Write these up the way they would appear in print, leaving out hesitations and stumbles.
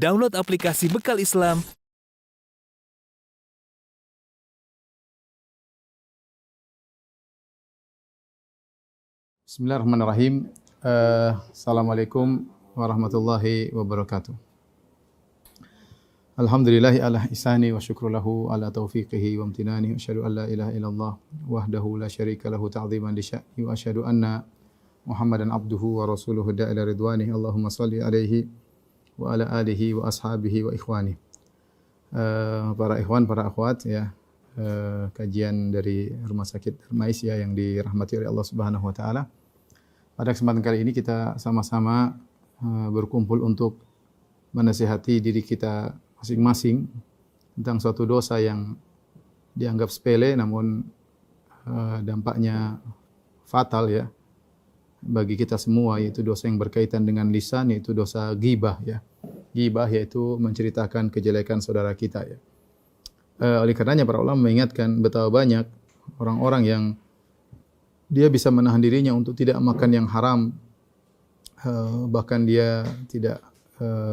download aplikasi Bekal Islam. Bismillahirrahmanirrahim. Assalamualaikum warahmatullahi wabarakatuh. Alhamdulillahi ala ihsani wa syukru lahu ala taufiqihi wa amtinani. Asyhadu an la ilaha illallah wahdahu la syarika lahu ta'ziman li sya'ni wa asyhadu anna Muhammadan abduhu wa rasuluhu da'ila ridwani. Allahumma salli alaihi wa ala alihi wa ashabihi wa ikhwani. Para ikhwan, para akhwat ya, kajian dari Rumah Sakit Darmais ya yang dirahmati oleh Allah Subhanahu wa taala. Pada kesempatan kali ini kita sama-sama berkumpul untuk menasihati diri kita masing-masing tentang suatu dosa yang dianggap sepele namun dampaknya fatal ya bagi kita semua, yaitu dosa yang berkaitan dengan lisan, yaitu dosa ghibah ya. Ghibah yaitu menceritakan kejelekan saudara kita ya. Oleh karenanya para ulama mengingatkan betapa banyak orang-orang yang dia bisa menahan dirinya untuk tidak makan yang haram, bahkan dia tidak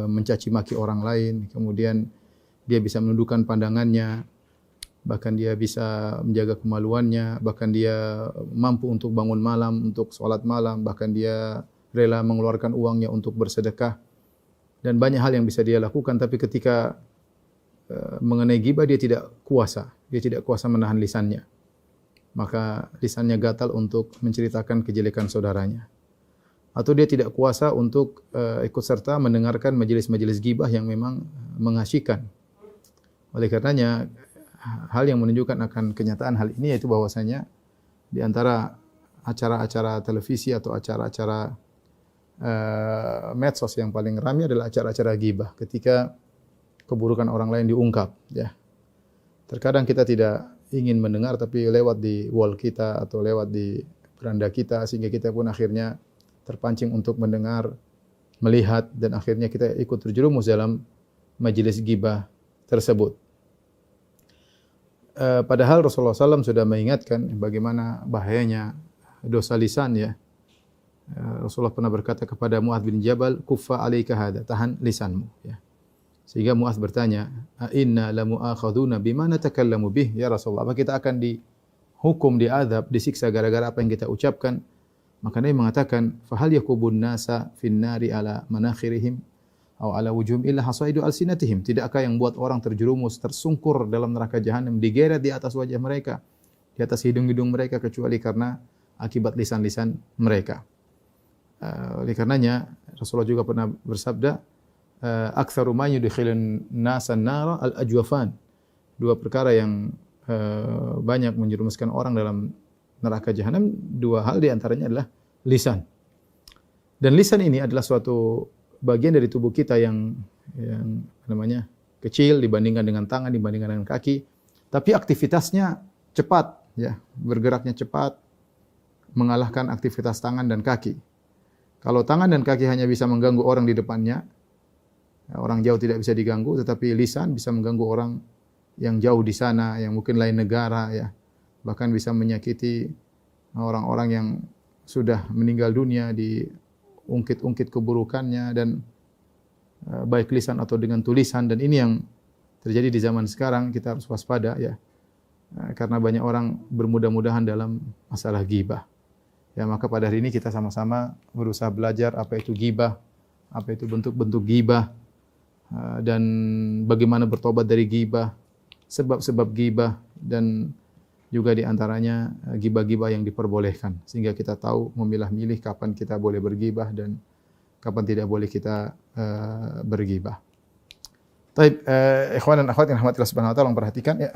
mencaci maki orang lain, kemudian dia bisa menundukkan pandangannya, bahkan dia bisa menjaga kemaluannya, bahkan dia mampu untuk bangun malam, untuk sholat malam, bahkan dia rela mengeluarkan uangnya untuk bersedekah, dan banyak hal yang bisa dia lakukan. Tapi ketika mengenai ghibah dia tidak kuasa menahan lisannya, maka lisannya gatal untuk menceritakan kejelekan saudaranya. Atau dia tidak kuasa untuk ikut serta mendengarkan majelis-majelis ghibah yang memang mengasyikkan. Oleh karenanya, hal yang menunjukkan akan kenyataan hal ini yaitu bahwasanya di antara acara-acara televisi atau acara-acara medsos yang paling ramai adalah acara-acara ghibah ketika keburukan orang lain diungkap ya. Terkadang kita tidak ingin mendengar tapi lewat di wall kita atau lewat di beranda kita, sehingga kita pun akhirnya terpancing untuk mendengar, melihat, dan akhirnya kita ikut terjerumus dalam majelis ghibah tersebut. Padahal Rasulullah SAW sudah mengingatkan bagaimana bahayanya dosa lisan ya. Rasulullah pernah berkata kepada Mu'adz bin Jabal, "Kuffa 'alaika hadza," tahan lisanmu ya. Sehingga Mu'adz bertanya, "A inna lamu'akhaduna bima natakallamu bih ya Rasulullah?" Apa kita akan dihukum, diazab, disiksa gara-gara apa yang kita ucapkan? Maka Nabi mengatakan, "Fahal yakubun nasa fin nari ala manakhirihim aw ala wujuhim illa hasaidu alsinatihim?" Tidakkah yang buat orang terjerumus, tersungkur dalam neraka jahanam, digeret di atas wajah mereka, di atas hidung-hidung mereka, kecuali karena akibat lisan-lisan mereka. Oleh karenanya Rasulullah juga pernah bersabda, "Aktsaru ma yudkhilun nasan nara al-ajwafan." Dua perkara yang banyak menjerumuskan orang dalam neraka jahanam, dua hal di antaranya adalah lisan. Dan lisan ini adalah suatu bagian dari tubuh kita yang namanya kecil dibandingkan dengan tangan, dibandingkan dengan kaki, tapi aktivitasnya cepat ya, bergeraknya cepat mengalahkan aktivitas tangan dan kaki. Kalau tangan dan kaki hanya bisa mengganggu orang di depannya, orang jauh tidak bisa diganggu, tetapi lisan bisa mengganggu orang yang jauh di sana, yang mungkin lain negara ya. Bahkan bisa menyakiti orang-orang yang sudah meninggal dunia, diungkit-ungkit keburukannya, dan baik lisan atau dengan tulisan. Dan ini yang terjadi di zaman sekarang, kita harus waspada ya, karena banyak orang bermudah-mudahan dalam masalah ghibah ya. Maka pada hari ini kita sama-sama berusaha belajar apa itu ghibah, apa itu bentuk-bentuk ghibah, dan bagaimana bertobat dari ghibah, sebab-sebab ghibah, dan juga di antaranya ghibah-ghibah yang diperbolehkan, sehingga kita tahu memilah-milih kapan kita boleh berghibah dan kapan tidak boleh kita berghibah. Baik, ikhwan dan akhwat yang rahmati Allah Subhanahu wa taala, perhatikan ya.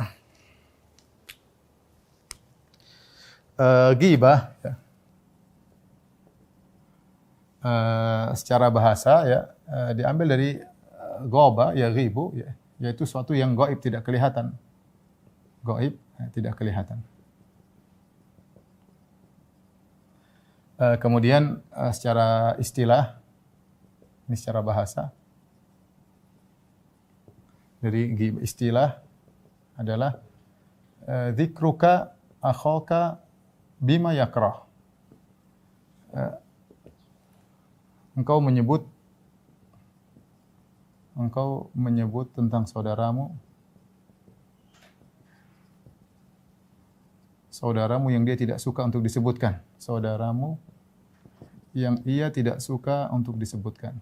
Ghibah ya. Secara bahasa ya diambil dari ghaba ya ghibu ya, yaitu suatu yang gaib, tidak kelihatan. Gaib tidak kelihatan. Kemudian secara istilah, ini secara bahasa, dari istilah adalah dzikruka akhaka bima yakrah. Engkau engkau menyebut tentang saudaramu yang dia tidak suka untuk disebutkan. Saudaramu yang ia tidak suka untuk disebutkan.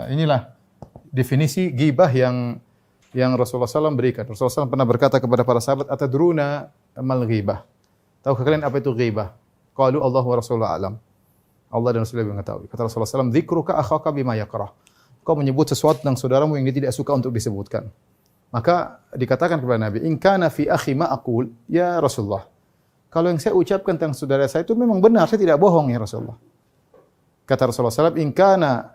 Inilah definisi ghibah yang Rasulullah SAW berikan. Rasulullah SAW pernah berkata kepada para sahabat, "Atadruna mal ghibah?" Tahukah kalian apa itu ghibah? Qalu Allah wa Rasulullah alam. Allah dan Rasulullah mengetahui. Kata Rasulullah SAW, "Dzikruka akhaka bima yakrah." Kau menyebut sesuatu tentang saudaramu yang dia tidak suka untuk disebutkan. Maka dikatakan kepada Nabi, "In kana fi akhi ma aqul ya Rasulullah." Kalau yang saya ucapkan tentang saudara saya itu memang benar, saya tidak bohong ya Rasulullah. Kata Rasulullah SAW, "In kana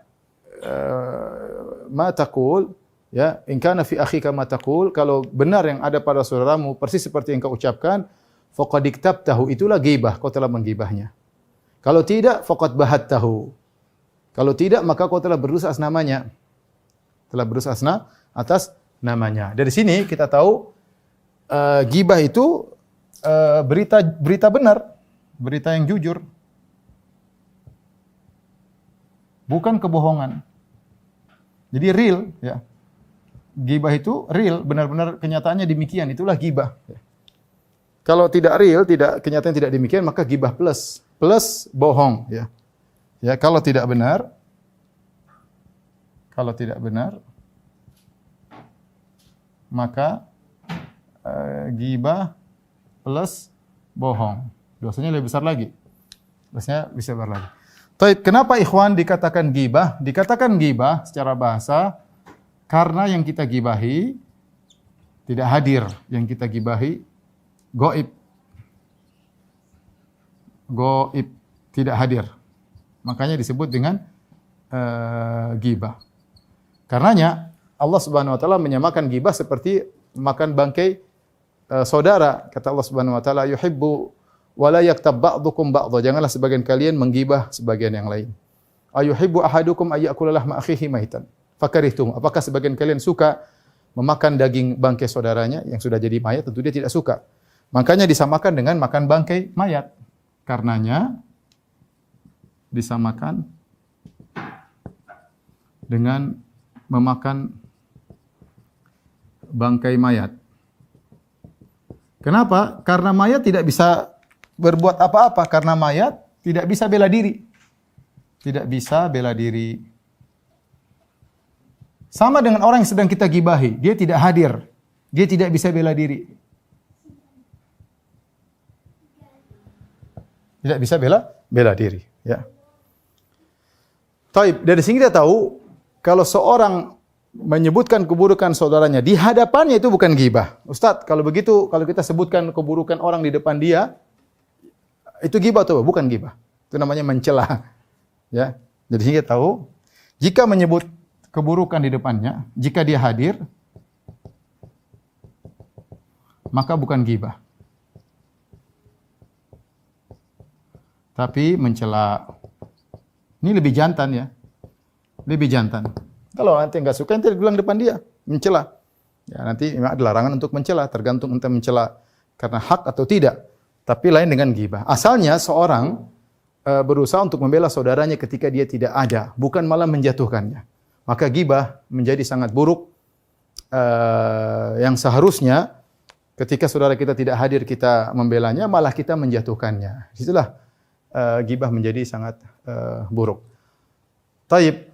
ma taqul, ya, in kana fi akhika ma taqul," kalau benar yang ada pada saudaramu persis seperti yang kau ucapkan, faqad iktabtahu, itulah ghibah, kau telah menggibahnya. Kalau tidak, faqad bahattahu. Kalau tidak, maka kau telah berusaha atas namanya. Telah berusaha atas namanya. Dari sini kita tahu ghibah itu berita benar, berita yang jujur. Bukan kebohongan. Jadi real, ya. Ghibah itu real, benar-benar kenyataannya demikian, itulah ghibah. Kalau tidak real, kenyataan tidak demikian, maka ghibah plus bohong, ya. Ya, kalau tidak benar maka ghibah plus bohong. Dosanya lebih besar lagi. Dosanya bisa besar lagi. Taib, kenapa ikhwan dikatakan ghibah? Dikatakan ghibah secara bahasa karena yang kita gibahi tidak hadir, yang kita gibahi gaib. Gaib, tidak hadir. Makanya disebut dengan ghibah. Karenanya Allah Subhanahu wa taala menyamakan ghibah seperti makan bangkai saudara. Kata Allah Subhanahu wa taala, "Yuhibbu wa la yaktab ba'dukum ba'dha." Janganlah sebagian kalian menggibah sebagian yang lain. "Ayuhibbu ahadukum ayyakula lahma akhihi maitan fakarihtum." Apakah sebagian kalian suka memakan daging bangkai saudaranya yang sudah jadi mayat? Tentu dia tidak suka. Makanya disamakan dengan makan bangkai mayat. Karenanya disamakan dengan memakan bangkai mayat. Kenapa? Karena mayat tidak bisa berbuat apa-apa, karena mayat tidak bisa bela diri. Tidak bisa bela diri. Sama dengan orang yang sedang kita gibahi, dia tidak hadir. Dia tidak bisa bela diri. Tidak bisa bela diri, ya. Taib, dari sini kita tahu kalau seorang menyebutkan keburukan saudaranya di hadapannya itu bukan ghibah. Ustaz, kalau begitu kalau kita sebutkan keburukan orang di depan dia itu ghibah atau bukan ghibah? Itu namanya mencela. Ya. Dari sini kita tahu jika menyebut keburukan di depannya, jika dia hadir maka bukan ghibah. Tapi mencela. Ini lebih jantan ya. Lebih jantan. Kalau nanti enggak suka, nanti bilang depan dia, mencela. Ya, nanti memang ada larangan untuk mencela, tergantung ente mencela karena hak atau tidak. Tapi lain dengan ghibah. Asalnya seorang berusaha untuk membela saudaranya ketika dia tidak ada, bukan malah menjatuhkannya. Maka ghibah menjadi sangat buruk. Yang seharusnya ketika saudara kita tidak hadir kita membelanya, malah kita menjatuhkannya. Itulah ghibah menjadi sangat buruk. Taib.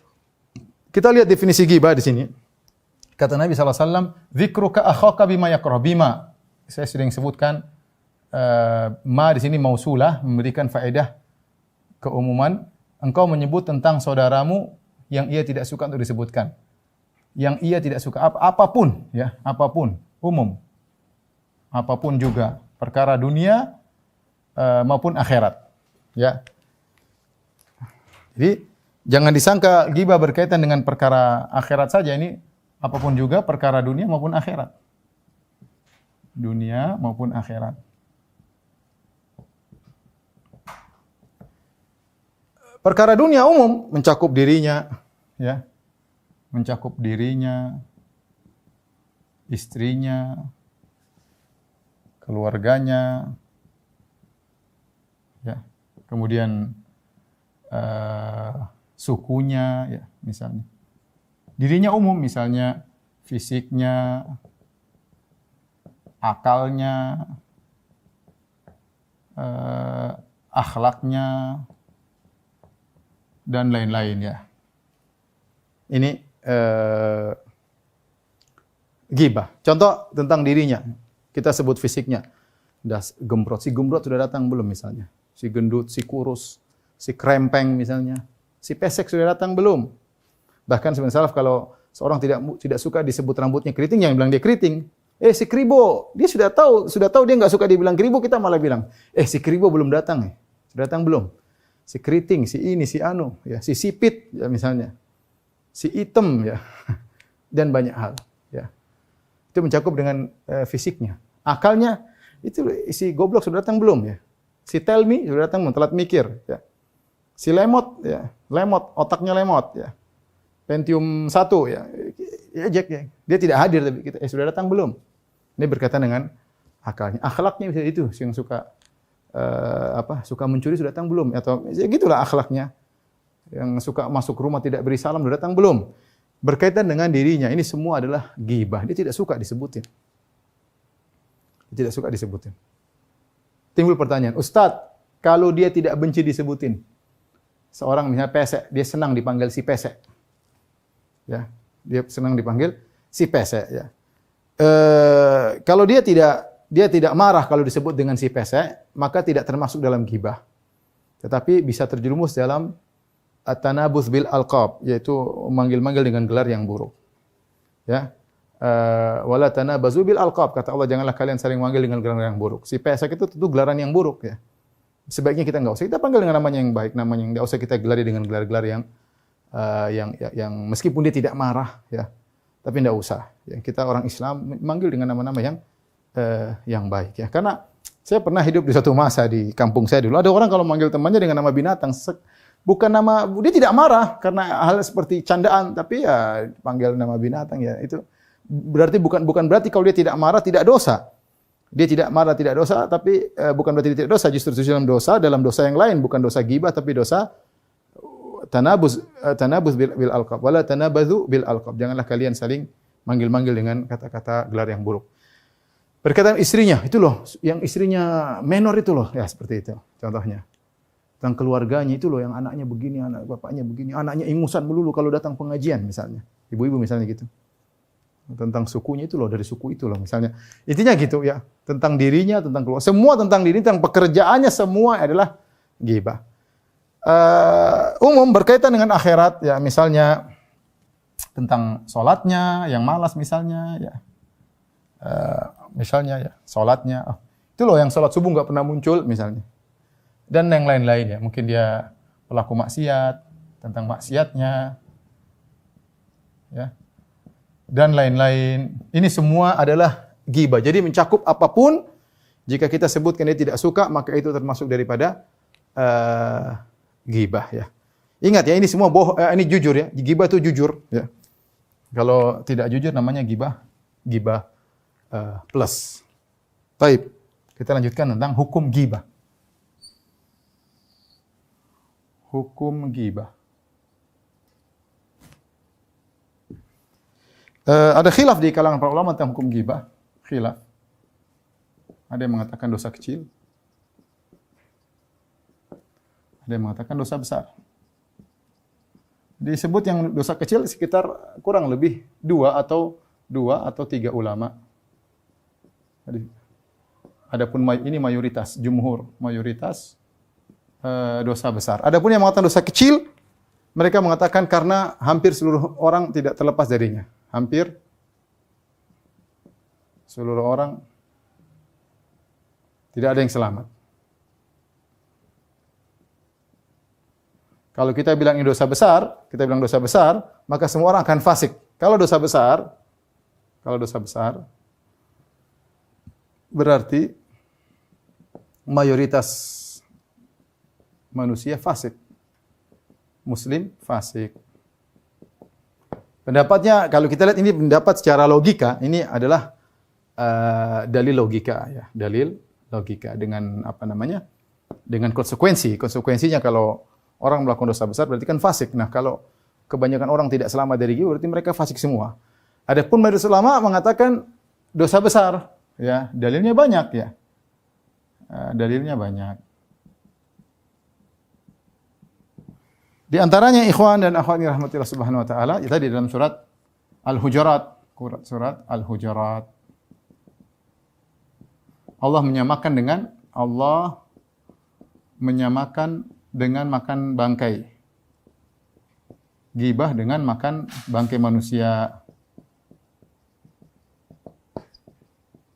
Kita lihat definisi ghibah di sini. Kata Nabi SAW, "Dzikruka akhaka bima yakrah." Bima, saya sudah sebutkan, ma di sini mausulah, memberikan faedah keumuman. Engkau menyebut tentang saudaramu yang ia tidak suka untuk disebutkan. Yang ia tidak suka, apapun, ya, apapun, umum. Apapun juga, perkara dunia maupun akhirat. Ya. Jadi jangan disangka ghibah berkaitan dengan perkara akhirat saja, ini apapun juga perkara dunia maupun akhirat. Dunia maupun akhirat. Perkara dunia umum mencakup dirinya, ya. Mencakup dirinya, istrinya, keluarganya, ya. Kemudian sukunya, ya misalnya. Dirinya umum, misalnya fisiknya, akalnya, akhlaknya, dan lain-lain ya. Ini ghibah. Contoh tentang dirinya, kita sebut fisiknya. Gembrot, si gembrot sudah datang belum misalnya? Si gendut, si kurus, si krempeng misalnya. Si pesek sudah datang belum? Bahkan sebenarnya salaf kalau seorang tidak suka disebut rambutnya keriting, yang bilang dia keriting. Si kribo, dia sudah tahu dia nggak suka dibilang kribo, kita malah bilang, si kribo belum datang, sudah datang belum? Si keriting, si ini, si anu, ya, si sipit, ya misalnya, si item, ya, dan banyak hal, ya. Itu mencakup dengan fisiknya. Akalnya, itu si goblok sudah datang belum, ya? Si tell me sudah datang belum, telat mikir, ya. Si lemot, ya, otaknya lemot, ya. Pentium 1, ya, Jack, ya. Dia tidak hadir, tapi kita, sudah datang belum? Ini berkaitan dengan akalnya. Akhlaknya bisa itu, yang suka suka mencuri sudah datang belum? Atau ya gitulah akhlaknya. Yang suka masuk rumah tidak beri salam sudah datang belum? Berkaitan dengan dirinya, ini semua adalah ghibah. Dia tidak suka disebutin. Dia tidak suka disebutin. Timbul pertanyaan, Ustadz, kalau dia tidak benci disebutin, seorang misalnya pesek, dia senang dipanggil si pesek. Ya, dia senang dipanggil si pesek, ya. Kalau dia tidak marah kalau disebut dengan si pesek, maka tidak termasuk dalam ghibah. Tetapi bisa terjerumus dalam at-tanabuz bil alqab, yaitu memanggil-manggil dengan gelar yang buruk. Ya. Wala tanabazu bil alqab, kata Allah, janganlah kalian saling memanggil dengan gelar yang buruk. Si pesek itu tentu gelaran yang buruk, ya. Sebaiknya kita enggak usah, kita panggil dengan namanya yang baik, namanya yang enggak usah kita gelari dengan gelar-gelar yang meskipun dia tidak marah, ya. Tapi tidak usah. Ya, kita orang Islam manggil dengan nama-nama yang baik, ya. Karena saya pernah hidup di suatu masa di kampung saya dulu. Ada orang kalau manggil temannya dengan nama binatang, bukan nama, dia tidak marah karena hal seperti candaan, tapi ya panggil nama binatang, ya. Itu berarti bukan berarti kalau dia tidak marah tidak dosa. Dia tidak marah tidak dosa, tapi bukan berarti dia tidak dosa. Justru dalam dosa yang lain, bukan dosa ghibah, tapi dosa tanabuz bil alqab, wala tanabazu bil alqab. Janganlah kalian saling manggil-manggil dengan kata-kata gelar yang buruk. Berkaitan istrinya, itu loh, yang istrinya menor itu loh, ya seperti itu contohnya. Tentang keluarganya itu loh, yang anaknya begini, anak bapaknya begini, anaknya ingusan melulu kalau datang pengajian misalnya. Ibu-ibu misalnya gitu. Tentang sukunya itu loh, dari suku itu loh misalnya. Intinya gitu ya, tentang dirinya, tentang keluarga, semua tentang diri, tentang pekerjaannya, semua adalah ghibah. Umum berkaitan dengan akhirat, ya misalnya tentang sholatnya yang malas misalnya, ya misalnya ya sholatnya, itu loh yang sholat subuh nggak pernah muncul misalnya, dan yang lain-lain, ya mungkin dia pelaku maksiat, tentang maksiatnya, ya dan lain-lain. Ini semua adalah ghibah. Jadi mencakup apapun, jika kita sebutkan dia tidak suka, maka itu termasuk daripada ghibah, ya. Ingat ya, ini semua ini jujur, ya. Ghibah itu jujur, ya. Kalau tidak jujur namanya ghibah plus. Baik, kita lanjutkan tentang hukum ghibah. Hukum ghibah. Ada khilaf di kalangan para ulama tentang hukum ghibah. Khilaf. Ada yang mengatakan dosa kecil. Ada yang mengatakan dosa besar. Disebut yang dosa kecil sekitar kurang lebih dua atau tiga ulama. Adapun ini mayoritas, jumhur, mayoritas dosa besar. Adapun yang mengatakan dosa kecil, mereka mengatakan karena hampir seluruh orang tidak terlepas darinya. Hampir seluruh orang tidak ada yang selamat. Kalau kita bilang ini dosa besar, maka semua orang akan fasik. Kalau dosa besar, berarti mayoritas manusia fasik. Muslim fasik. Pendapatnya, kalau kita lihat ini pendapat secara logika, ini adalah dalil logika, ya. Dalil logika dengan dengan konsekuensi. Konsekuensinya kalau orang melakukan dosa besar berarti kan fasik. Nah, kalau kebanyakan orang tidak selamat dari ghibah berarti mereka fasik semua. Adapun mayoritas ulama mengatakan dosa besar, ya, dalilnya banyak ya. Dalilnya banyak. Di antaranya ikhwan dan akhwat rahmatillah subhanahu wa taala, itu di dalam surat Al-Hujurat, surat Al-Hujurat. Allah menyamakan dengan makan bangkai. Ghibah dengan makan bangkai manusia.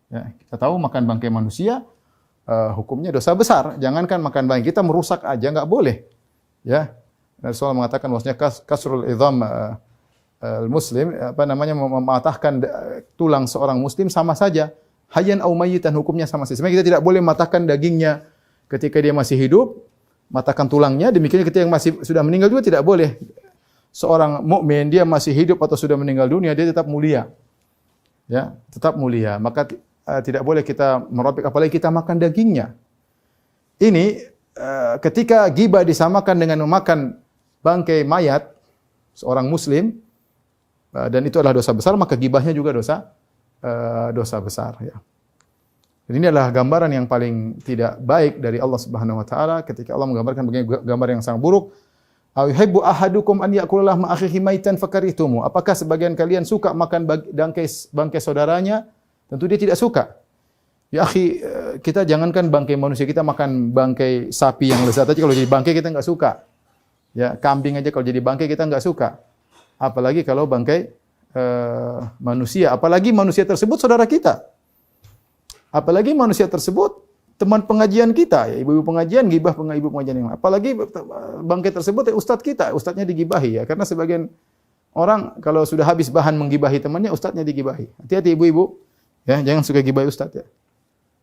Ya, kita tahu makan bangkai manusia hukumnya dosa besar. Jangankan makan bangkai, kita merusak aja nggak boleh. Ya, Rasulullah mengatakan bahwasanya kasrul idham muslim, mematahkan tulang seorang muslim sama saja. Hayyan au mayyitan, hukumnya sama saja. Sebenarnya kita tidak boleh mematahkan dagingnya ketika dia masih hidup, matahkan tulangnya. Demikian ketika yang masih sudah meninggal juga tidak boleh. Seorang mukmin dia masih hidup atau sudah meninggal dunia, dia tetap mulia. Ya, tetap mulia. Maka tidak boleh kita merobek, apalagi kita makan dagingnya. Ini ketika ghibah disamakan dengan memakan bangkai mayat seorang muslim, dan itu adalah dosa besar, maka ghibahnya juga dosa besar. Ya. Jadi ini adalah gambaran yang paling tidak baik dari Allah Subhanahu Wa Taala ketika Allah menggambarkan gambar yang sangat buruk. Ayuhibbu ahadukum an ya'kula lahma akhihi maitan fakarihtumu. Apakah sebagian kalian suka makan bangkai saudaranya? Tentu dia tidak suka. Ya akhi, kita jangankan bangkai manusia, kita makan bangkai sapi yang lezat aja kalau jadi bangkai kita enggak suka. Ya, kambing aja kalau jadi bangkai kita enggak suka. Apalagi kalau bangkai manusia, apalagi manusia tersebut saudara kita. Apalagi manusia tersebut teman pengajian kita, ya, ibu-ibu pengajian, ghibah ibu pengajian yang lain. Apalagi bangkai tersebut ya ustadz kita, ustadznya digibahi ya. Karena sebagian orang kalau sudah habis bahan menggibahi temannya, ustadznya digibahi. Hati-hati ibu-ibu, ya, jangan suka gibahi ustadz ya.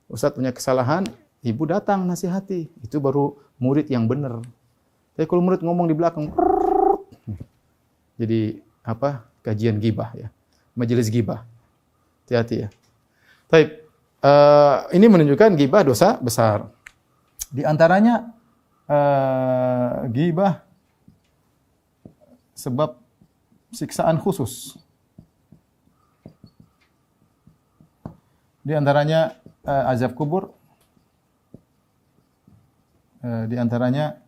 Ustadz punya kesalahan, ibu datang nasihati, itu baru murid yang benar. Tapi kalau murid ngomong di belakang, jadi apa? Kajian ghibah ya, majelis ghibah. Hati-hati ya. Baik. Ini menunjukkan ghibah dosa besar. Di antaranya ghibah sebab siksaan khusus. Di antaranya azab kubur. Di antaranya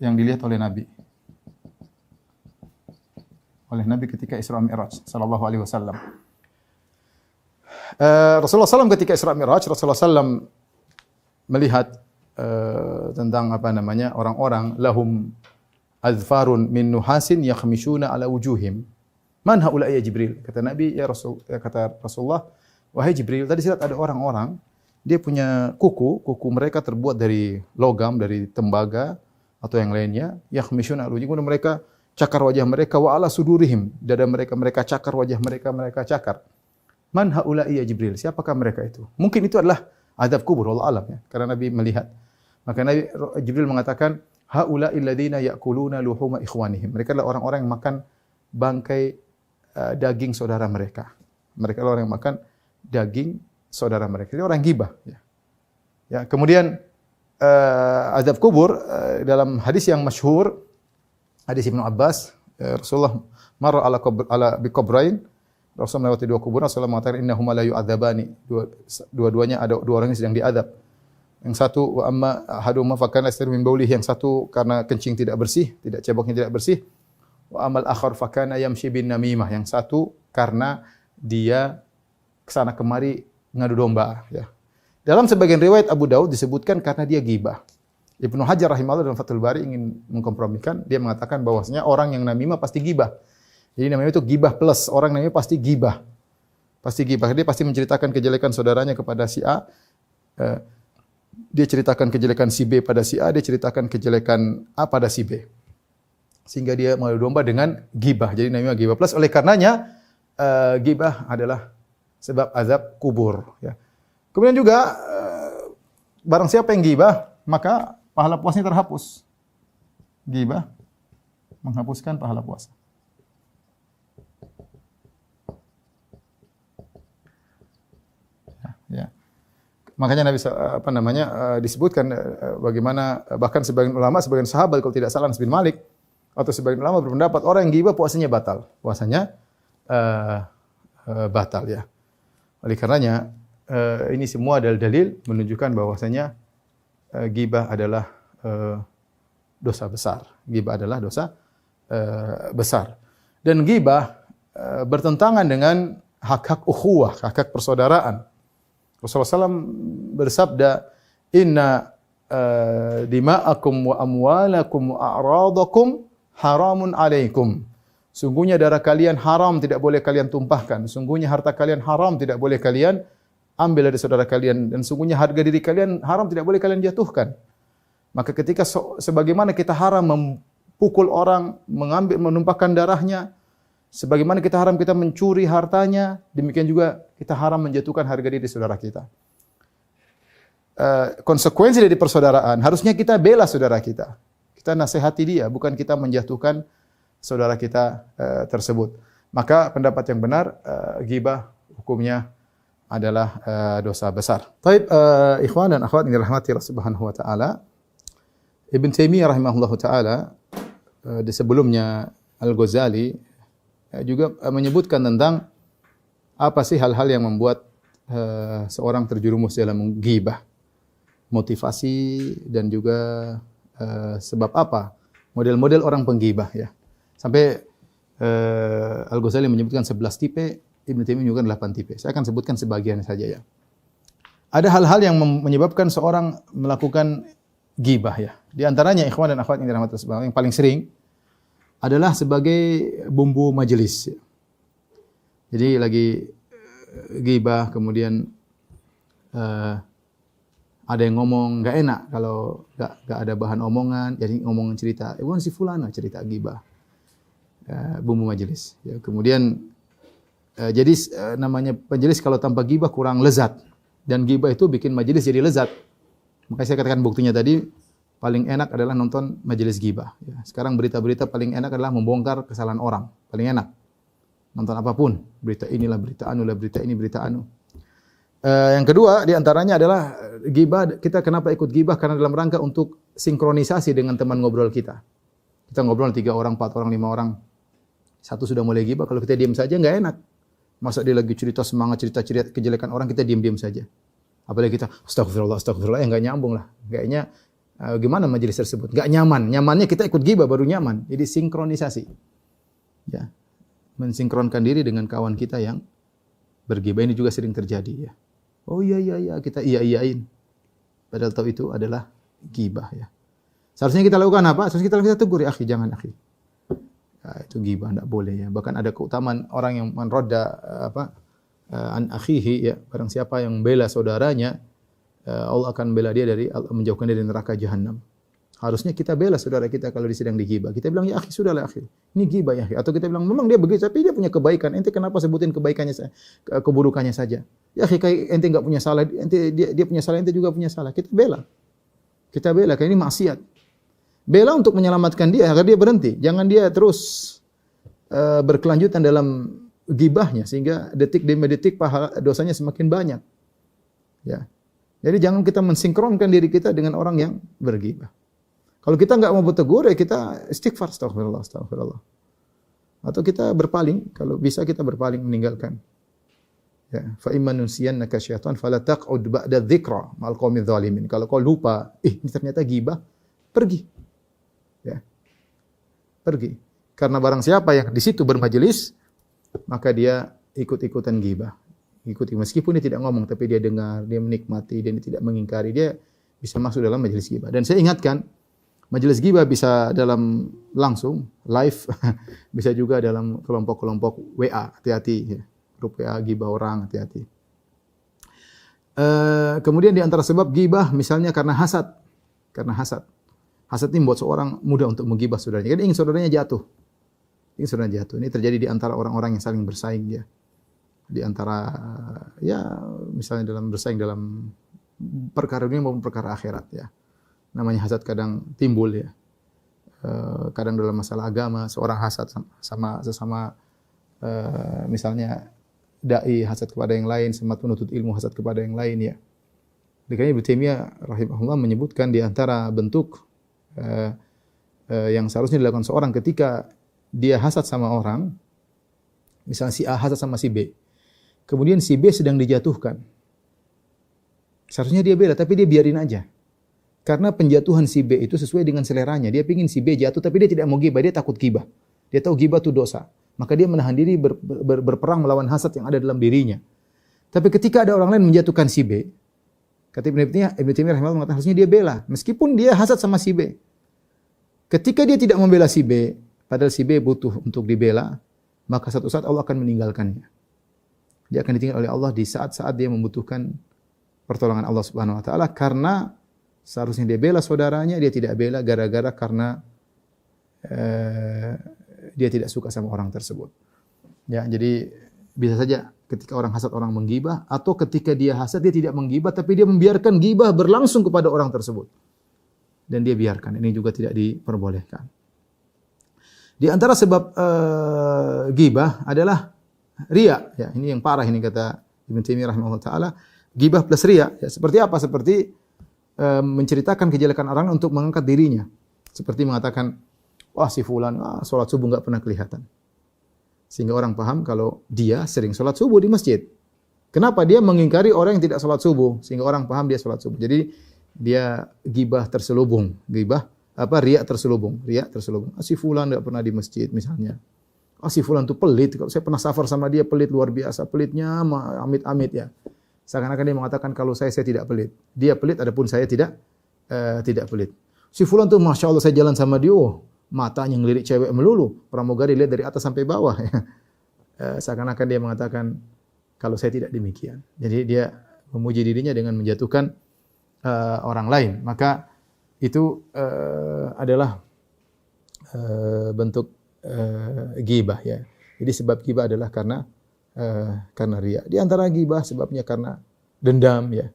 yang dilihat oleh Nabi. Oleh Nabi ketika Isra Mi'raj sallallahu alaihi wasallam. Rasulullah SAW ketika Isra Mi'raj, Rasulullah SAW melihat tentang orang-orang lahum azfarun min nuhasin yakhmishuna ala wujuhim. Man haula ya Jibril? Kata Nabi, kata Rasulullah, wahai Jibril, tadi lihat ada orang-orang dia punya kuku mereka terbuat dari logam, dari tembaga atau yang lainnya, yakhmishuna ala wujuhim, mereka cakar wajah mereka, wa ala sudurihim, dada mereka cakar, wajah mereka cakar. Man haula'i ya Jibril? Siapakah mereka itu? Mungkin itu adalah azab kubur, wallahu alam ya, karena Nabi melihat. Maka Nabi Jibril mengatakan, haula'i alladziina ya'kuluna luhuma ikhwanihim. Mereka adalah orang-orang yang makan bangkai daging saudara mereka. Mereka adalah orang yang makan daging saudara mereka. Ini orang ghibah ya. Ya, kemudian azab kubur dalam hadis yang masyhur, hadis Ibnu Abbas, Rasulullah marra ala biqabrain, Rasulullah melewati dua kuburan, Rasulullah mengatakan innahuma la yu'adzabani. Dua-duanya ada dua orang yang sedang diadab. Yang satu wa amma ahaduhuma fa kana yastir min baulih, yang satu karena kencing tidak bersih, ceboknya tidak bersih. Wa amal akhar fa kana yamshi bin namimah, yang satu karena dia kesana kemari ngadu domba ya. Dalam sebagian riwayat Abu Daud disebutkan karena dia ghibah. Ibnu Hajar rahimahullah dalam Fathul Bari ingin mengkompromikan, dia mengatakan bahwasanya orang yang namimah pasti ghibah. Jadi namanya itu ghibah plus, orang namanya pasti ghibah. Pasti ghibah, dia pasti menceritakan kejelekan saudaranya kepada si A. Dia ceritakan kejelekan si B pada si A, dia ceritakan kejelekan A pada si B. Sehingga dia mengadu domba dengan ghibah. Jadi namanya ghibah plus. Oleh karenanya ghibah adalah sebab azab kubur ya. Kemudian juga barang siapa yang ghibah, maka pahala puasanya terhapus. Ghibah menghapuskan pahala puasa. Ya. Makanya Nabi disebutkan bagaimana bahkan sebagian ulama, sebagian sahabat kalau tidak salah Anas bin Malik atau sebagian ulama berpendapat orang yang ghibah puasanya batal. Puasanya batal ya. Oleh karenanya ini semua adalah dalil menunjukkan bahwasanya ghibah adalah dosa besar. Ghibah adalah dosa besar. Dan ghibah bertentangan dengan hak-hak ukhuwah, hak-hak persaudaraan. Rasulullah SAW bersabda, "Inna dima'akum wa amwalakum wa a'radakum haramun alaikum." Sungguhnya darah kalian haram, tidak boleh kalian tumpahkan. Sungguhnya harta kalian haram, tidak boleh kalian ambil dari saudara kalian. Dan sungguhnya harga diri kalian haram, tidak boleh kalian jatuhkan. Maka ketika sebagaimana kita haram memukul orang, menumpahkan darahnya, sebagaimana kita haram kita mencuri hartanya, demikian juga kita haram menjatuhkan harga diri saudara kita. Konsekuensi dari persaudaraan, harusnya kita bela saudara kita. Kita nasihati dia, bukan kita menjatuhkan saudara kita tersebut. Maka pendapat yang benar, ghibah hukumnya adalah dosa besar. Baik, ikhwan dan akhwat yang dirahmati Allah Subhanahu wa taala. Ibn Taimiyah rahimahullahu taala di sebelumnya Al-Ghazali juga menyebutkan tentang apa sih hal-hal yang membuat seorang terjerumus dalam ghibah. Motivasi dan juga sebab apa? Model-model orang penggibah ya. Sampai Al-Ghazali menyebutkan 11 tipe, Ibn Taimiyah menyebutkan 8 tipe. Saya akan sebutkan sebagian saja ya. Ada hal-hal yang menyebabkan seorang melakukan ghibah ya. Di antaranya ikhwan dan akhwat yang dirahmati Allah, yang paling sering adalah sebagai bumbu majelis. Jadi lagi ghibah, kemudian ada yang ngomong nggak enak kalau nggak ada bahan omongan, jadi ngomong cerita, si fulana cerita ghibah, bumbu majelis. Ya, kemudian jadi namanya majelis kalau tanpa ghibah kurang lezat, dan ghibah itu bikin majelis jadi lezat. Makanya saya katakan buktinya tadi. Paling enak adalah nonton majelis ghibah. Ya, sekarang berita-berita paling enak adalah membongkar kesalahan orang. Paling enak. Nonton apapun. Berita inilah, berita anu lah, berita ini, berita anu. Yang kedua, diantaranya adalah ghibah. Kita kenapa ikut ghibah? Karena dalam rangka untuk sinkronisasi dengan teman ngobrol kita. Kita ngobrol 3 orang, 4 orang, 5 orang. Satu sudah mulai ghibah. Kalau kita diam saja, nggak enak. Masa dia lagi cerita semangat, cerita kejelekan orang, kita diam-diam saja. Apalagi kita, astagfirullah, astagfirullah. Nggak nyambung lah. Kayaknya gimana majelis tersebut? Gak nyaman. Nyamannya kita ikut ghibah baru nyaman. Jadi sinkronisasi. Ya. Mensinkronkan diri dengan kawan kita yang berghibah. Ini juga sering terjadi ya. Oh iya kita iya-iyain. Padahal tahu itu adalah ghibah ya. Seharusnya kita lakukan apa? Seharusnya kita tegur, ya akhi, jangan akhi. Ya, itu ghibah, enggak boleh ya. Bahkan ada keutamaan orang yang menroda an akhihi ya, barang siapa yang membela saudaranya, Allah akan bela dia menjauhkan dia dari neraka jahanam. Harusnya kita bela saudara kita kalau sedang dighibah. Kita bilang, ya akhi, sudahlah akhi. Ini ghibah ya akhi. Atau kita bilang, memang dia begitu, tapi dia punya kebaikan. Ente kenapa sebutin kebaikannya, keburukannya saja? Ya akhi, kayak ente enggak punya salah, dia punya salah, ente juga punya salah. Kita bela. Kita bela, karena ini maksiat. Bela untuk menyelamatkan dia agar dia berhenti. Jangan dia terus berkelanjutan dalam ghibahnya sehingga detik demi detik pahala dosanya semakin banyak. Ya. Jadi jangan kita mensinkronkan diri kita dengan orang yang berghibah. Kalau kita enggak mau bertegur, ya kita istighfar, astagfirullah, astagfirullah. Atau kita berpaling, kalau bisa kita berpaling meninggalkan. Ya, fa imma nunsiyannaka syaitan fala taq'ud ba'da dzikra ma'al qaumidz zalimin. Kalau kau lupa, ini ternyata ghibah, pergi. Ya. Pergi. Karena barang siapa yang di situ bermajelis, maka dia ikut-ikutan ghibah. Ikuti meskipun dia tidak ngomong, tapi dia dengar, dia menikmati, dia tidak mengingkari, dia bisa masuk dalam majelis ghibah. Dan saya ingatkan, majelis ghibah bisa dalam langsung live, bisa juga dalam kelompok-kelompok WA, hati-hati ya. Grup WA ghibah orang, hati-hati. Kemudian di antara sebab ghibah misalnya karena hasad. Karena hasad. Hasad ini membuat seorang mudah untuk menggibah saudaranya. Jadi ingin saudaranya jatuh. Ingin saudaranya jatuh. Ini terjadi di antara orang-orang yang saling bersaing ya. Di antara ya misalnya dalam bersaing dalam perkara dunia maupun perkara akhirat ya. Namanya hasad kadang timbul ya. Kadang dalam masalah agama seorang hasad sama sesama misalnya dai hasad kepada yang lain, semat penuntut ilmu hasad kepada yang lain ya. Makanya Ibnu Taimiyah rahimahullah menyebutkan di antara bentuk yang seharusnya dilakukan seorang ketika dia hasad sama orang, misalnya si A hasad sama si B, kemudian si B sedang dijatuhkan. Seharusnya dia bela, tapi dia biarin aja. Karena penjatuhan si B itu sesuai dengan seleranya. Dia pingin si B jatuh, tapi dia tidak mau gibah, dia takut gibah. Dia tahu gibah itu dosa. Maka dia menahan diri berperang melawan hasad yang ada dalam dirinya. Tapi ketika ada orang lain menjatuhkan si B, kata Ibnu Taimiyah rahimahullah mengatakan harusnya dia bela, meskipun dia hasad sama si B. Ketika dia tidak membela si B, padahal si B butuh untuk dibela, maka satu saat Allah akan meninggalkannya. Dia akan ditinggal oleh Allah di saat-saat dia membutuhkan pertolongan Allah Subhanahu wa taala, karena seharusnya dia bela saudaranya, dia tidak bela gara-gara karena dia tidak suka sama orang tersebut. Ya, jadi bisa saja ketika orang hasad orang menggibah, atau ketika dia hasad dia tidak menggibah tapi dia membiarkan gibah berlangsung kepada orang tersebut. Dan dia biarkan, ini juga tidak diperbolehkan. Di antara sebab gibah adalah riya. Ya, ini yang parah ini kata Ibnu Taimiyah rahimahullah taala, gibah plus riya. Ya, seperti apa? Seperti menceritakan kejelekan orang untuk mengangkat dirinya. Seperti mengatakan, wah si fulan salat subuh enggak pernah kelihatan. Sehingga orang paham kalau dia sering salat subuh di masjid. Kenapa? Dia mengingkari orang yang tidak salat subuh, sehingga orang paham dia salat subuh. Jadi dia gibah terselubung, riya terselubung. Si fulan enggak pernah di masjid misalnya. Si fulan itu pelit. Kalau saya pernah safar sama dia, pelit luar biasa, pelitnya amit-amit ya. Seakan-akan dia mengatakan kalau saya tidak pelit. Dia pelit adapun saya tidak pelit. Si fulan tuh Masya Allah saya jalan sama dia, matanya ngelirik cewek melulu, pramugari lihat dari atas sampai bawah. Seakan-akan dia mengatakan kalau saya tidak demikian. Jadi dia memuji dirinya dengan menjatuhkan orang lain. Maka itu adalah bentuk ghibah ya. Jadi sebab ghibah adalah karena riya. Di antara ghibah sebabnya karena dendam ya.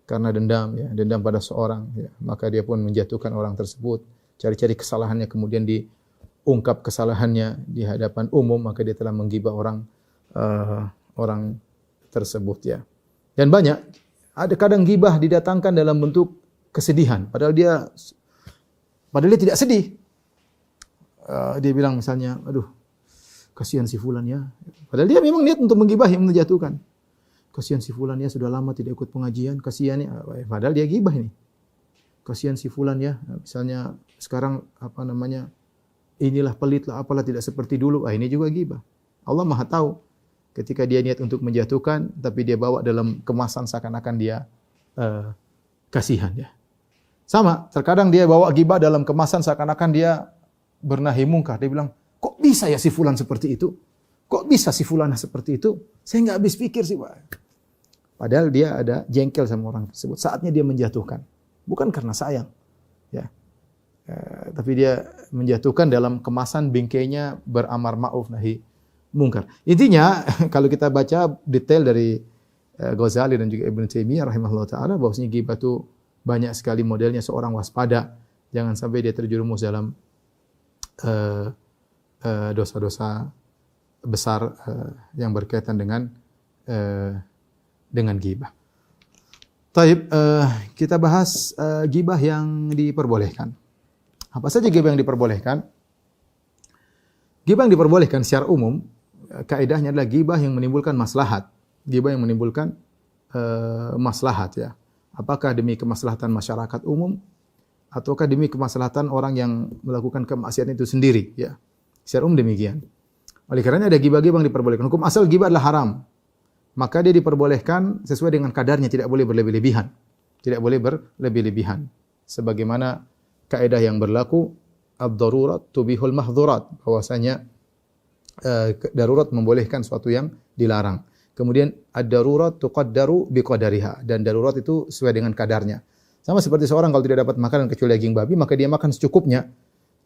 Karena dendam pada seorang ya. Maka dia pun menjatuhkan orang tersebut, cari-cari kesalahannya kemudian diungkap kesalahannya di hadapan umum, maka dia telah menggibah orang tersebut ya. Dan banyak ada kadang gibah didatangkan dalam bentuk kesedihan padahal dia tidak sedih. Dia bilang misalnya, aduh kasihan si fulan ya. Padahal dia memang niat untuk menggibah yang menjatuhkan. Kasihan si fulan ya, sudah lama tidak ikut pengajian, kasihan ya. Padahal dia gibah ini. Kasihan si fulan ya, misalnya sekarang inilah pelit lah, apalah tidak seperti dulu. Ini juga gibah. Allah Maha tahu. Ketika dia niat untuk menjatuhkan, tapi dia bawa dalam kemasan seakan-akan dia kasihan ya. Sama, terkadang dia bawa gibah dalam kemasan seakan-akan dia bernahi mungkar. Dia bilang, kok bisa ya si fulan seperti itu? Kok bisa si fulanah seperti itu? Saya nggak habis pikir sih, Pak. Padahal dia ada jengkel sama orang tersebut. Saatnya dia menjatuhkan. Bukan karena sayang. Ya. Tapi dia menjatuhkan dalam kemasan bingkainya beramar ma'ruf nahi mungkar. Intinya, kalau kita baca detail dari Ghazali dan juga Ibnu Taimiyah rahimahullah ta'ala, bahwasanya ghibah itu banyak sekali modelnya. Seorang waspada. Jangan sampai dia terjerumus dalam dosa-dosa besar yang berkaitan dengan ghibah. Taib, kita bahas ghibah yang diperbolehkan. Apa saja ghibah yang diperbolehkan? Ghibah yang diperbolehkan secara umum, kaidahnya adalah ghibah yang menimbulkan maslahat. Ghibah yang menimbulkan maslahat ya. Apakah demi kemaslahatan masyarakat umum ataukah demi kemaslahatan orang yang melakukan kemaksiatan itu sendiri ya. Secara umum demikian. Oleh karenanya ada ghibah-ghibah yang diperbolehkan. Hukum asal ghibah adalah haram. Maka dia diperbolehkan sesuai dengan kadarnya, tidak boleh berlebih-lebihan. Tidak boleh berlebih-lebihan. Sebagaimana kaidah yang berlaku, ad-darurat tubihul mahdzurat, bahwasanya darurat membolehkan sesuatu yang dilarang. Kemudian ad-darurat tuqaddaru biqadariha, dan darurat itu sesuai dengan kadarnya. Sama seperti seorang kalau tidak dapat makanan kecuali daging babi, maka dia makan secukupnya.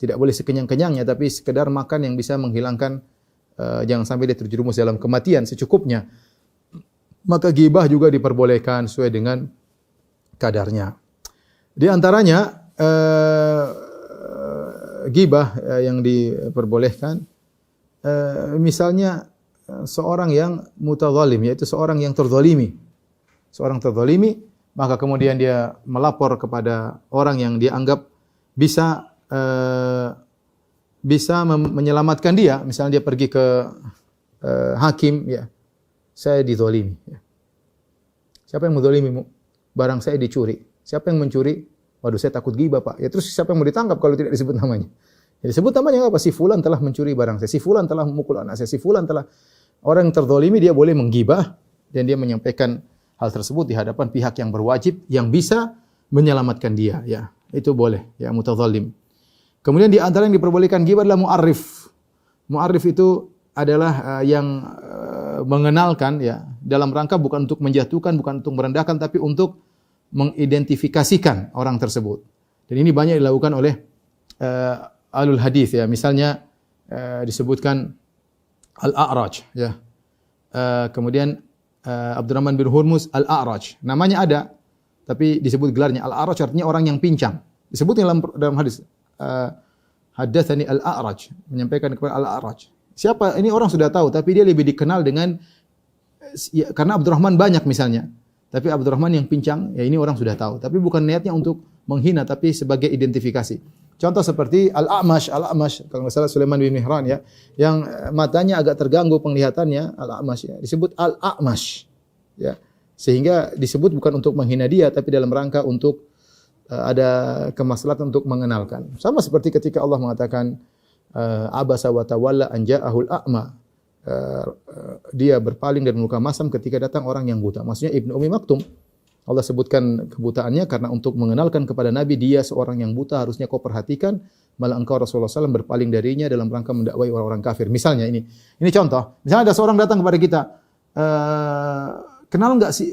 Tidak boleh sekenyang-kenyangnya, tapi sekedar makan yang bisa menghilangkan, jangan sampai dia terjerumus dalam kematian, secukupnya. Maka ghibah juga diperbolehkan sesuai dengan kadarnya. Di antaranya ghibah yang diperbolehkan, misalnya seorang yang mutadzalim, yaitu seorang yang terzalimi. Seorang terzalimi, maka kemudian dia melapor kepada orang yang dia anggap bisa menyelamatkan dia, misalnya dia pergi ke hakim, ya, saya dizalimi, ya. Siapa yang menzalimimu? Barang saya dicuri. Siapa yang mencuri? Waduh, saya takut ghibah, Pak. Ya terus siapa yang mau ditangkap kalau tidak disebut namanya? Ya, disebut namanya apa? Si fulan telah mencuri barang saya. Si fulan telah memukul anak saya. Si fulan telah, orang yang terzalimi dia boleh menggibah dan dia menyampaikan hal tersebut di hadapan pihak yang berwajib yang bisa menyelamatkan dia, ya. Itu boleh, ya, mutazalim. Kemudian di antara yang diperbolehkan ghibah adalah mu'arrif. Mu'arrif itu adalah yang mengenalkan, ya, dalam rangka bukan untuk menjatuhkan, bukan untuk merendahkan, tapi untuk mengidentifikasikan orang tersebut. Dan ini banyak dilakukan oleh ahlul hadis, ya. Misalnya disebutkan Al-A'raj, ya. Kemudian Abdurrahman bin Hurmuz Al-A'raj. Namanya ada, tapi disebut gelarnya Al-A'raj, artinya orang yang pincang. Disebut dalam hadis haddatsani Al-A'raj, menyampaikan kepada Al-A'raj. Siapa? Ini orang sudah tahu, tapi dia lebih dikenal dengan, ya, karena Abdurrahman banyak misalnya. Tapi Abdurrahman yang pincang, ya ini orang sudah tahu. Tapi bukan niatnya untuk menghina, tapi sebagai identifikasi. Contoh seperti Al-A'mash, kalau nggak salah Sulaiman bin Mihran, ya, yang matanya agak terganggu penglihatannya, Al-A'mash, ya, disebut Al-A'mash, ya. Sehingga disebut bukan untuk menghina dia, tapi dalam rangka untuk ada kemaslahatan untuk mengenalkan. Sama seperti ketika Allah mengatakan abasa wa tawalla an ja'ahul a'ma. Dia berpaling dan meluka masam ketika datang orang yang buta. Maksudnya Ibnu Ummi Maktum. Allah sebutkan kebutaannya karena untuk mengenalkan kepada Nabi dia seorang yang buta, harusnya kau perhatikan, malah engkau Rasulullah SAW berpaling darinya dalam rangka mendakwai orang-orang kafir. Misalnya ini contoh. Misalnya ada seorang datang kepada kita, kenal enggak sih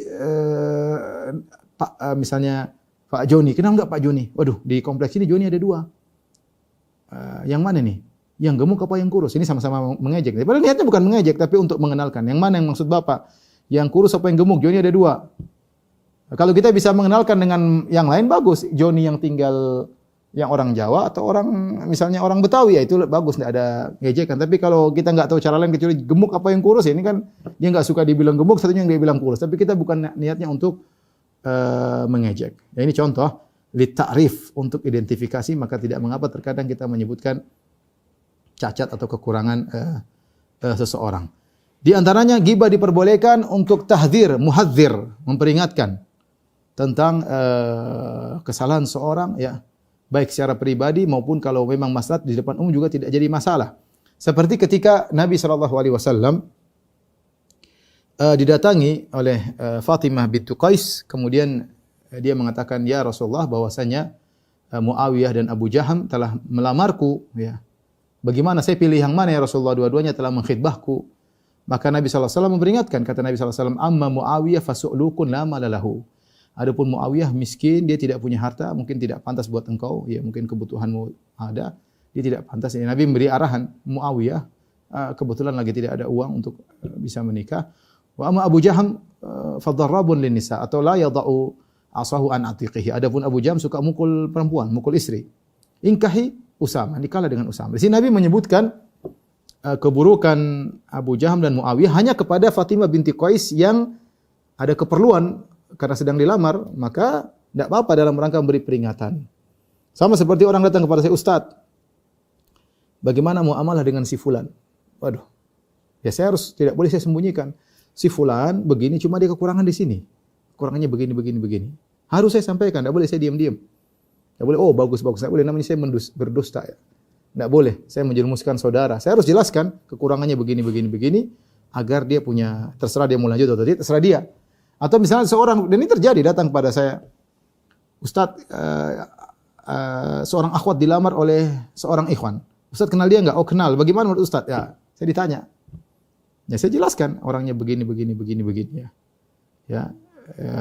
Pak, misalnya Pak Joni, kenal enggak Pak Joni? Waduh, di kompleks ini Joni ada 2. Yang mana nih? Yang gemuk apa yang kurus? Ini sama-sama mengejek. Padahal niatnya bukan mengejek, tapi untuk mengenalkan. Yang mana yang maksud Bapak? Yang kurus apa yang gemuk? Joni ada 2. Kalau kita bisa mengenalkan dengan yang lain, bagus. Joni yang tinggal, yang orang Jawa atau orang, misalnya orang Betawi, ya itu bagus, tidak ada ngejekan. Tapi kalau kita nggak tahu cara lain kecuali gemuk apa yang kurus, ya ini kan dia nggak suka dibilang gemuk, satunya yang dia bilang kurus. Tapi kita bukan niatnya untuk mengejek. Ya, ini contoh litta'rif, untuk identifikasi, maka tidak mengapa terkadang kita menyebutkan cacat atau kekurangan seseorang. Di antaranya ghibah diperbolehkan untuk tahdzir, muhadzir, memperingatkan tentang kesalahan seorang, ya, baik secara pribadi maupun kalau memang maslahat di depan umum juga tidak jadi masalah. Seperti ketika Nabi SAW didatangi oleh Fatimah bintu Qais, kemudian dia mengatakan, ya Rasulullah, bahwasanya Muawiyah dan Abu Jaham telah melamarku, ya. Bagaimana saya pilih yang mana ya Rasulullah? Dua-duanya telah mengkhidbahku. Maka Nabi SAW memperingatkan, kata Nabi SAW, amma Muawiyah fasu'lukun la malalahu. Adapun Muawiyah miskin, dia tidak punya harta, mungkin tidak pantas buat engkau, ya mungkin kebutuhanmu ada, dia tidak pantas. Ya, Nabi memberi arahan, Muawiyah kebetulan lagi tidak ada uang untuk bisa menikah. Wa amma Abu Jaham fadarrabun lin nisa, atau la yada'u asahu an atiqihi. Adapun Abu Jaham suka mukul perempuan, mukul istri. Ingkahi Usama, nikahlah dengan Usama. Di sini Nabi menyebutkan keburukan Abu Jaham dan Muawiyah hanya kepada Fatimah binti Qais yang ada keperluan karena sedang dilamar, maka tidak apa-apa dalam rangka memberi peringatan. Sama seperti orang datang kepada saya, Ustaz, bagaimana muamalah dengan si fulan? Waduh, ya saya harus, tidak boleh saya sembunyikan. Si fulan begini, cuma dia kekurangan di sini. Kekurangannya begini. Harus saya sampaikan, tidak boleh saya diam-diam. Tidak boleh, oh bagus, tidak boleh, namanya saya berdusta, ya. Tidak boleh, saya menjerumuskan saudara. Saya harus jelaskan kekurangannya begini, agar dia punya, terserah dia mau lanjut atau tidak, terserah dia. Atau misalnya seorang, dan ini terjadi, datang pada saya, Ustaz, seorang akhwat dilamar oleh seorang ikhwan. Ustaz kenal dia enggak? Oh kenal. Bagaimana menurut Ustaz? Ya, saya ditanya. Ya saya jelaskan, orangnya begini, ya. Ya,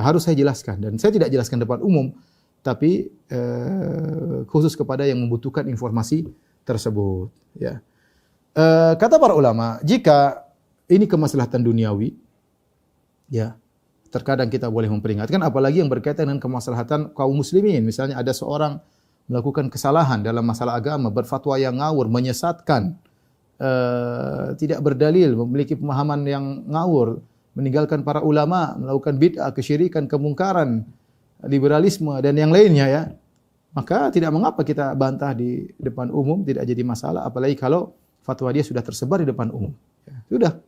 harus saya jelaskan, dan saya tidak jelaskan depan umum, tapi khusus kepada yang membutuhkan informasi tersebut, ya. Kata para ulama, jika ini kemaslahatan duniawi, ya, terkadang kita boleh memperingatkan, apalagi yang berkaitan dengan kemaslahatan kaum muslimin. Misalnya ada seorang melakukan kesalahan dalam masalah agama, berfatwa yang ngawur, menyesatkan, tidak berdalil, memiliki pemahaman yang ngawur, meninggalkan para ulama, melakukan bid'ah, kesyirikan, kemungkaran, liberalisme dan yang lainnya ya, maka tidak mengapa kita bantah di depan umum, tidak jadi masalah, apalagi kalau fatwa dia sudah tersebar di depan umum. Ya, sudah.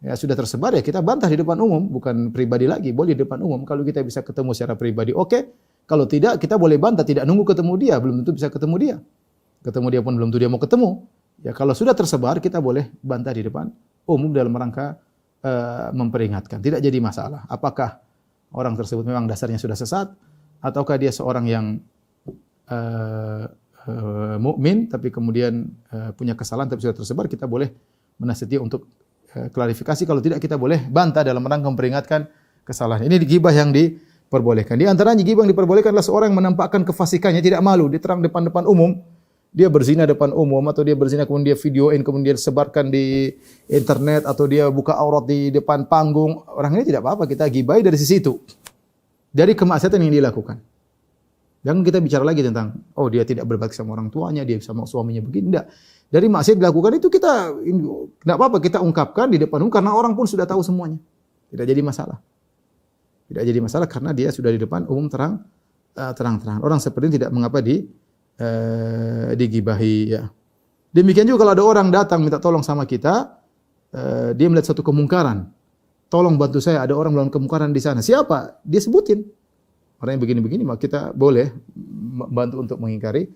Ya, sudah tersebar ya kita bantah di depan umum, bukan pribadi lagi, boleh di depan umum. Kalau kita bisa ketemu secara pribadi, oke. Kalau tidak, kita boleh bantah, tidak nunggu ketemu dia, belum tentu bisa ketemu dia. Ketemu dia pun belum tentu dia mau ketemu. Ya, kalau sudah tersebar, kita boleh bantah di depan umum dalam rangka memperingatkan. Tidak jadi masalah. Apakah orang tersebut memang dasarnya sudah sesat, ataukah dia seorang yang mukmin tapi kemudian punya kesalahan tapi sudah tersebar, kita boleh menasihati untuk klarifikasi. Kalau tidak, kita boleh bantah dalam rangka memperingatkan kesalahan. Ini ghibah yang diperbolehkan. Di antaranya ghibah yang diperbolehkan adalah seorang yang menampakkan kefasikannya, tidak malu, diterang depan umum. Dia berzina depan umum, atau dia berzina kemudian dia videoin, kemudian dia sebarkan di internet, atau dia buka aurat di depan panggung. Orang ini tidak apa-apa, kita ghibai dari sisi itu. Dari kemaksiatan yang dilakukan. Jangan kita bicara lagi tentang, oh dia tidak berbakti sama orang tuanya, dia sama suaminya begini. Tidak. Dari maksiat dilakukan itu kita, tidak apa-apa kita ungkapkan di depan umum, karena orang pun sudah tahu semuanya. Tidak jadi masalah. Tidak jadi masalah karena dia sudah di depan umum terang-terangan. Orang seperti ini tidak mengapa digibahi. Ya. Demikian juga kalau ada orang datang minta tolong sama kita, dia melihat satu kemungkaran. Tolong bantu saya, ada orang melakukan kemungkaran di sana. Siapa? Dia sebutin. Orang yang begini-begini, maka kita boleh bantu untuk mengingkari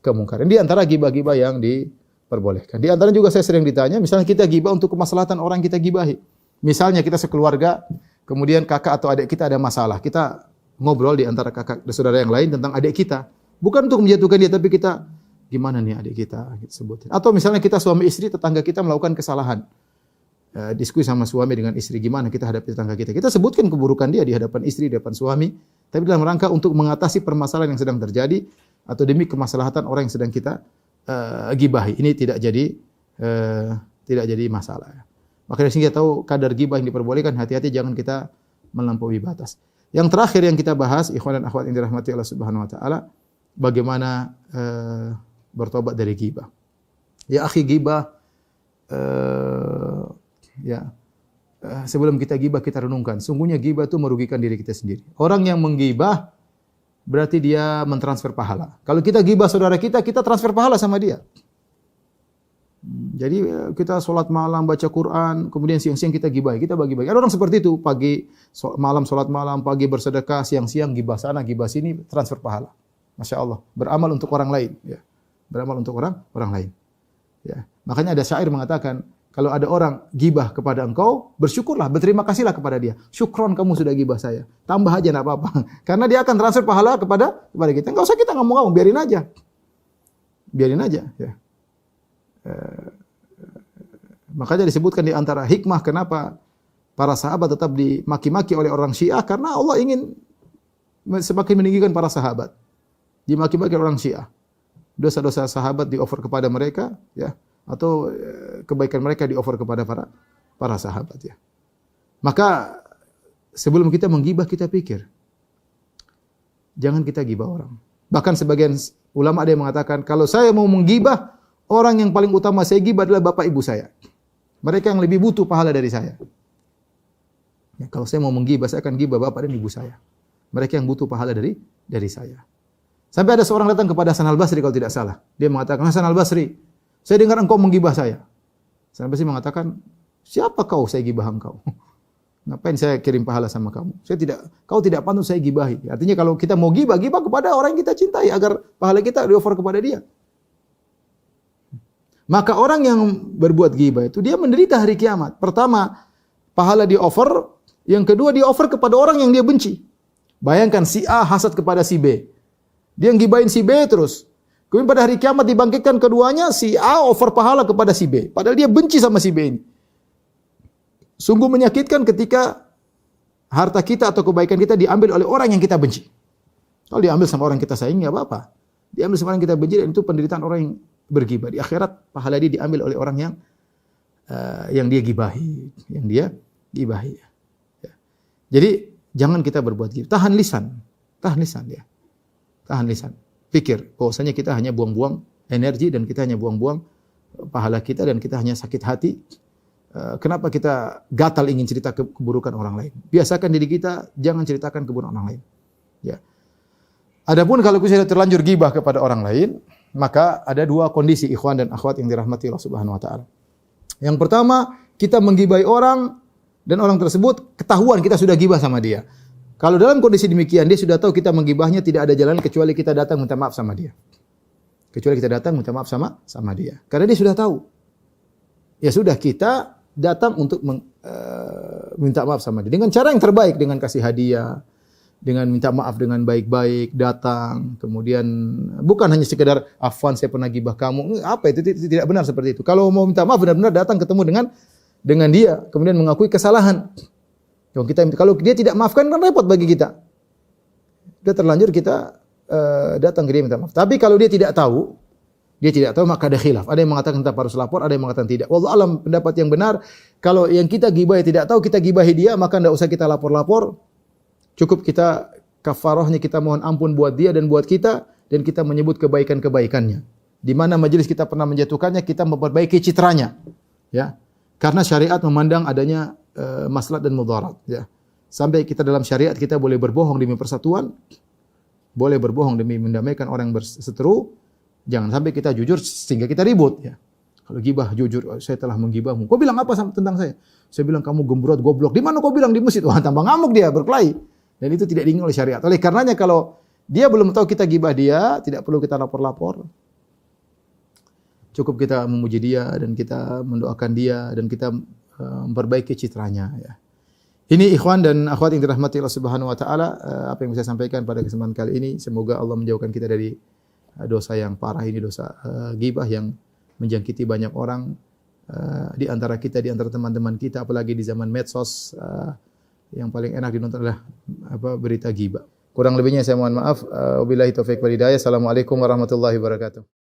kemungkaran. Di antara gibah-gibah yang diperbolehkan. Di antara juga saya sering ditanya, misalnya kita gibah untuk kemaslahatan orang kita gibahi. Misalnya kita sekeluarga, kemudian kakak atau adik kita ada masalah. Kita ngobrol di antara kakak dan saudara yang lain tentang adik kita. Bukan untuk menjatuhkan dia, tapi kita, gimana nih adik kita? Kita sebutin. Atau misalnya kita suami istri, tetangga kita melakukan kesalahan. Diskusi sama suami dengan istri, gimana kita hadapi tetangga kita. Kita sebutkan keburukan dia di hadapan istri, di hadapan suami. Tapi dalam rangka untuk mengatasi permasalahan yang sedang terjadi, atau demi kemaslahatan orang yang sedang kita gibahi. Ini tidak jadi masalah. Maka dari sini kita tahu kadar gibah yang diperbolehkan, hati-hati jangan kita melampaui batas. Yang terakhir yang kita bahas, ikhwan dan akhwat yang dirahmati Allah Subhanahu wa taala, bagaimana bertobat dari gibah. Ya akhi, gibah sebelum kita gibah kita renungkan, sungguhnya gibah itu merugikan diri kita sendiri. Orang yang menggibah berarti dia mentransfer pahala. Kalau kita gibah saudara kita transfer pahala sama dia. Jadi kita sholat malam, baca Quran, kemudian siang-siang kita gibah, kita bagi-bagi. Ada orang seperti itu, pagi malam sholat malam, pagi bersedekah, siang-siang gibah sana, gibah sini, transfer pahala. Masya Allah, beramal untuk orang lain. Ya. Beramal untuk orang lain. Ya. Makanya ada syair mengatakan, kalau ada orang gibah kepada engkau, bersyukurlah, berterima kasihlah kepada dia. Syukron kamu sudah gibah saya. Tambah aja enggak apa-apa. Karena dia akan transfer pahala kepada kita. Enggak usah kita ngomong-ngomong, biarin aja. Biarin aja, ya. Makanya disebutkan di antara hikmah kenapa para sahabat tetap dimaki-maki oleh orang Syiah, karena Allah ingin semakin meninggikan para sahabat. Dimaki-maki orang Syiah. Dosa-dosa sahabat di-offer kepada mereka, ya, atau kebaikan mereka di-offer kepada para sahabat, ya. Maka sebelum kita menggibah, kita pikir. Jangan kita gibah orang. Bahkan sebagian ulama ada yang mengatakan, kalau saya mau menggibah, orang yang paling utama saya gibah adalah bapak ibu saya. Mereka yang lebih butuh pahala dari saya. Ya, kalau saya mau menggibah, saya akan gibah bapak dan ibu saya. Mereka yang butuh pahala dari saya. Sampai ada seorang datang kepada Hasan al-Basri kalau tidak salah. Dia mengatakan, Hasan al-Basri, saya dengar engkau menggibah saya. Hasan al-Basri mengatakan, siapa kau saya gibah engkau? Ngapain saya kirim pahala sama kamu? Kau tidak patut saya gibahi. Artinya kalau kita mau gibah kepada orang yang kita cintai agar pahala kita di-offer kepada dia. Maka orang yang berbuat ghibah itu dia menderita hari kiamat. Pertama, pahala di-offer, yang kedua di-offer kepada orang yang dia benci. Bayangkan si A hasad kepada si B. Dia nggibahin si B terus. Kemudian pada hari kiamat dibangkitkan keduanya, si A offer pahala kepada si B. Padahal dia benci sama si B ini. Sungguh menyakitkan ketika harta kita atau kebaikan kita diambil oleh orang yang kita benci. Kalau diambil sama orang kita sayangi, enggak apa-apa. Diambil sama orang yang kita benci, dan itu penderitaan orang yang bergibah. Di akhirat pahala dia diambil oleh orang yang dia gibahi, Ya. Jadi jangan kita berbuat gibah. Tahan lisan ya. Tahan lisan. Pikir bahwasanya kita hanya buang-buang energi dan kita hanya buang-buang pahala kita dan kita hanya sakit hati. Kenapa kita gatal ingin cerita keburukan orang lain? Biasakan diri kita jangan ceritakan keburukan orang lain. Ya. Adapun kalau kita terlanjur gibah kepada orang lain, maka ada dua kondisi ikhwan dan akhwat yang dirahmati Allah Subhanahu wa taala. Yang pertama, kita menggibahi orang dan orang tersebut ketahuan kita sudah gibah sama dia. Kalau dalam kondisi demikian, dia sudah tahu kita menggibahnya, tidak ada jalan kecuali kita datang minta maaf sama dia. Kecuali kita datang minta maaf sama dia. Karena dia sudah tahu. Ya sudah, kita datang untuk minta maaf sama dia dengan cara yang terbaik, dengan kasih hadiah, dengan minta maaf dengan baik-baik, datang, kemudian bukan hanya sekedar afwan saya pernah gibah kamu. Apa itu? Tidak benar seperti itu. Kalau mau minta maaf benar-benar datang ketemu dengan dia, kemudian mengakui kesalahan. Kalau dia tidak maafkan kan repot bagi kita. Dia terlanjur kita datang ke dia minta maaf. Tapi kalau dia tidak tahu maka ada khilaf. Ada yang mengatakan tetap harus lapor, ada yang mengatakan tidak. Wallahu alam, pendapat yang benar, kalau yang kita gibahi tidak tahu, kita gibahi dia, maka tidak usah kita lapor-lapor. Cukup kita kafarahnya, kita mohon ampun buat dia dan buat kita, dan kita menyebut kebaikan-kebaikannya. Di mana majelis kita pernah menjatuhkannya, kita memperbaiki citranya. Ya. Karena syariat memandang adanya maslahat dan mudarat. Ya. Sampai kita dalam syariat kita boleh berbohong demi persatuan, boleh berbohong demi mendamaikan orang yang berseteru. Jangan sampai kita jujur sehingga kita ribut. Ya. Kalau gibah jujur, saya telah menggibahmu. Kau bilang apa tentang saya? Saya bilang kamu gembrot, goblok. Di mana kau bilang? Di masjid. Wah, tambah ngamuk dia, berkelahi. Dan itu tidak diingin oleh syariat. Oleh karenanya kalau dia belum tahu kita gibah dia, tidak perlu kita lapor-lapor. Cukup kita memuji dia dan kita mendoakan dia dan kita memperbaiki citranya. Ya. Ini ikhwan dan akhwat yang dirahmati Allah Subhanahu wa taala, apa yang bisa saya sampaikan pada kesempatan kali ini. Semoga Allah menjauhkan kita dari dosa yang parah ini, dosa ghibah yang menjangkiti banyak orang di antara kita, di antara teman-teman kita, apalagi di zaman medsos yang paling enak dinonton adalah berita ghibah. Kurang lebihnya saya mohon maaf. Wabillahi taufik wal hidayah. Assalamualaikum warahmatullahi wabarakatuh.